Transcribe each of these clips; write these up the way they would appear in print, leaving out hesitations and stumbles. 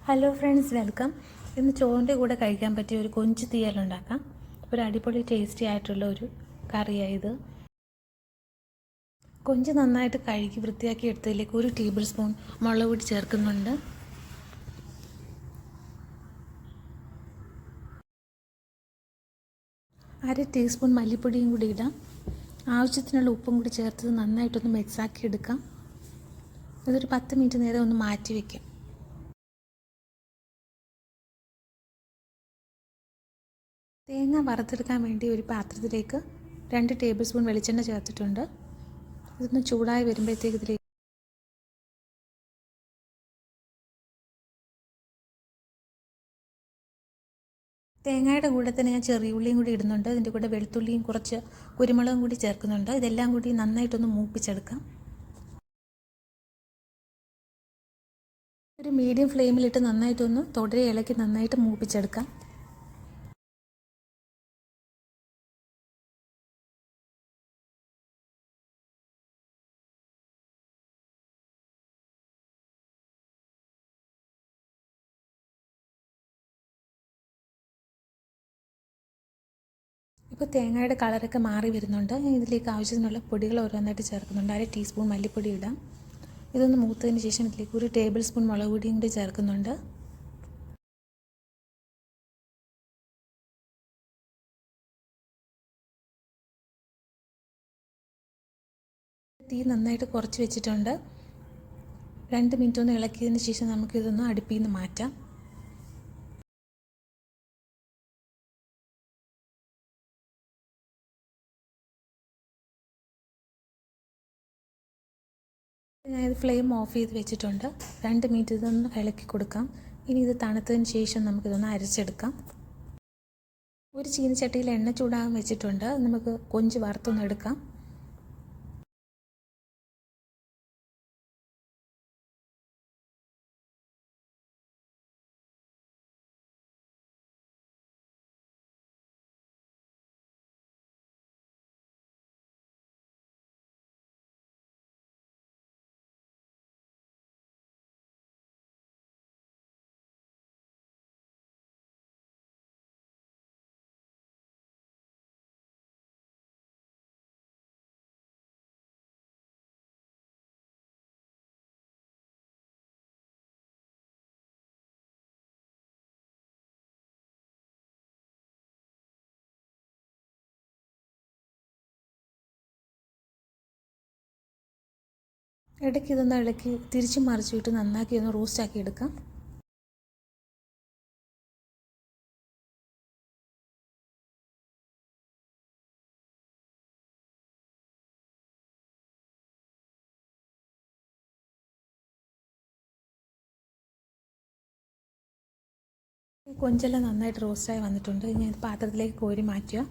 Hello friends, welcome. ഇന്ന് ചോറിൻ്റെ കൂടെ കഴിക്കാൻ പറ്റിയ ഒരു കൊഞ്ച് തീയലുണ്ടാക്കാം. ഒരു അടിപൊളി ടേസ്റ്റി ആയിട്ടുള്ള ഒരു കറിയായത്. കൊഞ്ച് നന്നായിട്ട് കഴുകി വൃത്തിയാക്കി എടുത്തതിലേക്ക് 1 ടേബിൾ സ്പൂൺ മുളക് പൊടി ചേർക്കുന്നുണ്ട്. അര ടീസ്പൂൺ മല്ലിപ്പൊടിയും കൂടി ഇടാം. ആവശ്യത്തിനുള്ള ഉപ്പും കൂടി ചേർത്ത് നന്നായിട്ടൊന്ന് മിക്സാക്കി എടുക്കാം. ഇതൊരു 10 മിനിറ്റ് നേരം ഒന്ന് മാറ്റി വയ്ക്കാം. തേങ്ങ വറുത്തെടുക്കാൻ വേണ്ടി ഒരു പാത്രത്തിലേക്ക് 2 ടേബിൾ സ്പൂൺ വെളിച്ചെണ്ണ ചേർത്തിട്ടുണ്ട്. ഇതൊന്ന് ചൂടായി വരുമ്പോഴത്തേക്ക് ഇതിലേക്ക് തേങ്ങയുടെ കൂടെ തന്നെ ഞാൻ ചെറിയ ഉള്ളിയും കൂടി ഇടുന്നുണ്ട്. ഇതിൻ്റെ കൂടെ വെളുത്തുള്ളിയും കുറച്ച് കുരുമുളകും കൂടി ചേർക്കുന്നുണ്ട്. ഇതെല്ലാം കൂടി നന്നായിട്ടൊന്ന് മൂപ്പിച്ചെടുക്കാം. ഒരു മീഡിയം ഫ്ലെയിമിലിട്ട് നന്നായിട്ടൊന്ന് തുടരെ ഇളക്കി നന്നായിട്ട് മൂപ്പിച്ചെടുക്കാം. ഇപ്പോൾ തേങ്ങയുടെ കളറൊക്കെ മാറി വരുന്നുണ്ട്. ഇതിലേക്ക് ആവശ്യത്തിനുള്ള പൊടികൾ ഓരോന്നായിട്ട് ചേർക്കുന്നുണ്ട്. അര ടീസ്പൂൺ മല്ലിപ്പൊടി ഇടാം. ഇതൊന്ന് മൂത്തതിന് ശേഷം ഇതിലേക്ക് 1 ടേബിൾ സ്പൂൺ മുളക് പൊടിയും കൂടി ചേർക്കുന്നുണ്ട്. തീ നന്നായിട്ട് കുറച്ച് വെച്ചിട്ടുണ്ട്. 2 മിനിറ്റ് ഒന്ന് ഇളക്കിയതിന് ശേഷം നമുക്കിതൊന്ന് അടുപ്പിൽ നിന്ന് മാറ്റാം. ഞാനിത് ഫ്ലെയിം ഓഫ് ചെയ്ത് വെച്ചിട്ടുണ്ട്. 2 മിനിറ്റ് ഇതൊന്ന് ഇളക്കി കൊടുക്കാം. ഇനി ഇത് തണുത്തതിന് ശേഷം നമുക്കിതൊന്ന് അരച്ചെടുക്കാം. ഒരു ചീനച്ചട്ടിയിൽ എണ്ണ ചൂടാകാൻ വെച്ചിട്ടുണ്ട്. നമുക്ക് കൊഞ്ച് വറുത്തൊന്ന് എടുക്കാം. ഇടയ്ക്ക് ഇതൊന്ന് ഇളക്കി തിരിച്ചും മറിച്ചിട്ട് നന്നാക്കി ഒന്ന് റോസ്റ്റാക്കി എടുക്കാം. കൊഞ്ചെല്ലാം നന്നായിട്ട് റോസ്റ്റായി വന്നിട്ടുണ്ട്. ഇനി ഇത് പാത്രത്തിലേക്ക് കോരി മാറ്റുക.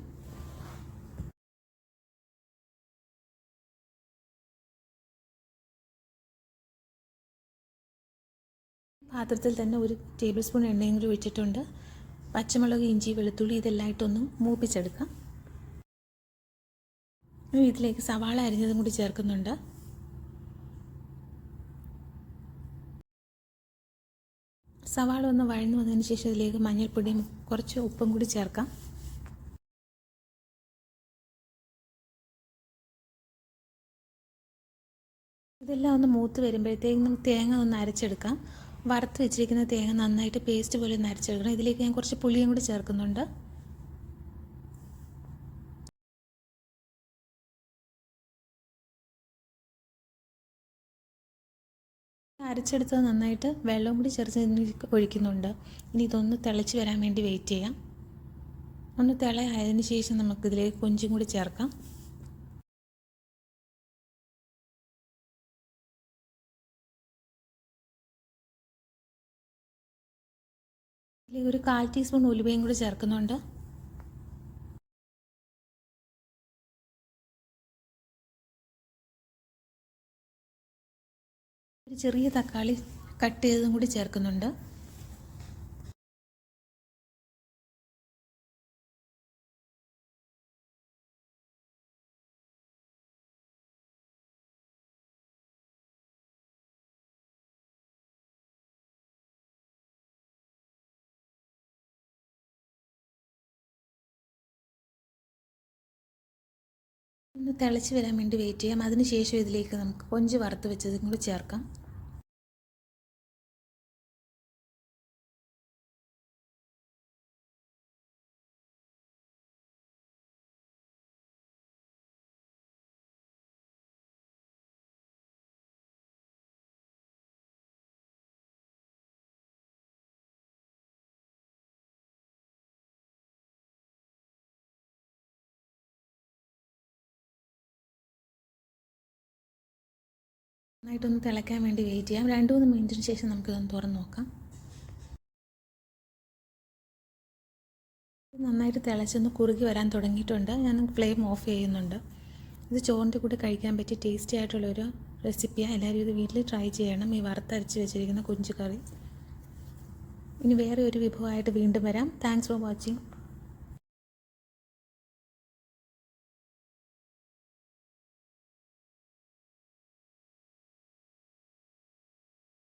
പാത്രത്തിൽ തന്നെ 1 ടേബിൾ സ്പൂൺ എണ്ണയും കൂടി ഒഴിച്ചിട്ടുണ്ട്. പച്ചമുളക്, ഇഞ്ചി, വെളുത്തുള്ളി ഇതെല്ലാം ഇട്ടൊന്ന് മൂപ്പിച്ചെടുക്കാം. ഇതിലേക്ക് സവാള അരിഞ്ഞതും കൂടി ചേർക്കുന്നുണ്ട്. സവാള ഒന്ന് വഴന്നു വന്നതിന് ശേഷം ഇതിലേക്ക് മഞ്ഞൾപ്പൊടിയും കുറച്ച് ഉപ്പും കൂടി ചേർക്കാം. ഇതെല്ലാം ഒന്ന് മൂത്ത് വരുമ്പോഴത്തേക്കും തേങ്ങ ഒന്ന് അരച്ചെടുക്കാം. വറുത്ത് വെച്ചിരിക്കുന്ന തേങ്ങ നന്നായിട്ട് പേസ്റ്റ് പോലെ ഒന്ന് അരച്ചെടുക്കണം. ഇതിലേക്ക് ഞാൻ കുറച്ച് പുളിയും കൂടി ചേർക്കുന്നുണ്ട്. അരച്ചെടുത്തത് നന്നായിട്ട് വെള്ളം കൂടി ചേർത്ത് ഒഴിക്കുന്നുണ്ട്. ഇനി ഇതൊന്ന് തിളച്ച് വരാൻ വേണ്ടി വെയിറ്റ് ചെയ്യാം. ഒന്ന് തിളയായതിന് ശേഷം നമുക്കിതിലേക്ക് കൊഞ്ചും കൂടി ചേർക്കാം. ഇതിലേക്ക് ഒരു 1/4 ടീസ്പൂൺ ഉലുവയും കൂടി ചേർക്കുന്നുണ്ട്. ഒരു ചെറിയ തക്കാളി കട്ട് ചെയ്തതും കൂടി ചേർക്കുന്നുണ്ട്. ഒന്ന് തിളച്ച് വരാൻ വേണ്ടി വെയിറ്റ് ചെയ്യാം. അതിന് ശേഷം ഇതിലേക്ക് നമുക്ക് കൊഞ്ച് വറുത്ത് വെച്ചതും കൂടി ചേർക്കാം. നന്നായിട്ടൊന്ന് തിളയ്ക്കാൻ വേണ്ടി വെയിറ്റ് ചെയ്യാം. 2-3 മിനിറ്റിന് ശേഷം നമുക്കിതൊന്ന് തുറന്ന് നോക്കാം. നന്നായിട്ട് തിളച്ചൊന്ന് കുറുകി വരാൻ തുടങ്ങിയിട്ടുണ്ട്. ഞാൻ ഫ്ലെയിം ഓഫ് ചെയ്യുന്നുണ്ട്. ഇത് ചോറിൻ്റെ കൂടെ കഴിക്കാൻ പറ്റിയ ടേസ്റ്റി ആയിട്ടുള്ളൊരു റെസിപ്പിയാണ്. എല്ലാവരും ഇത് വീട്ടിൽ ട്രൈ ചെയ്യണം, ഈ വറുത്തരച്ച് വെച്ചിരിക്കുന്ന കൊഞ്ച് കറി. ഇനി വേറെ ഒരു വിഭവമായിട്ട് വീണ്ടും വരാം. Thanks for watching.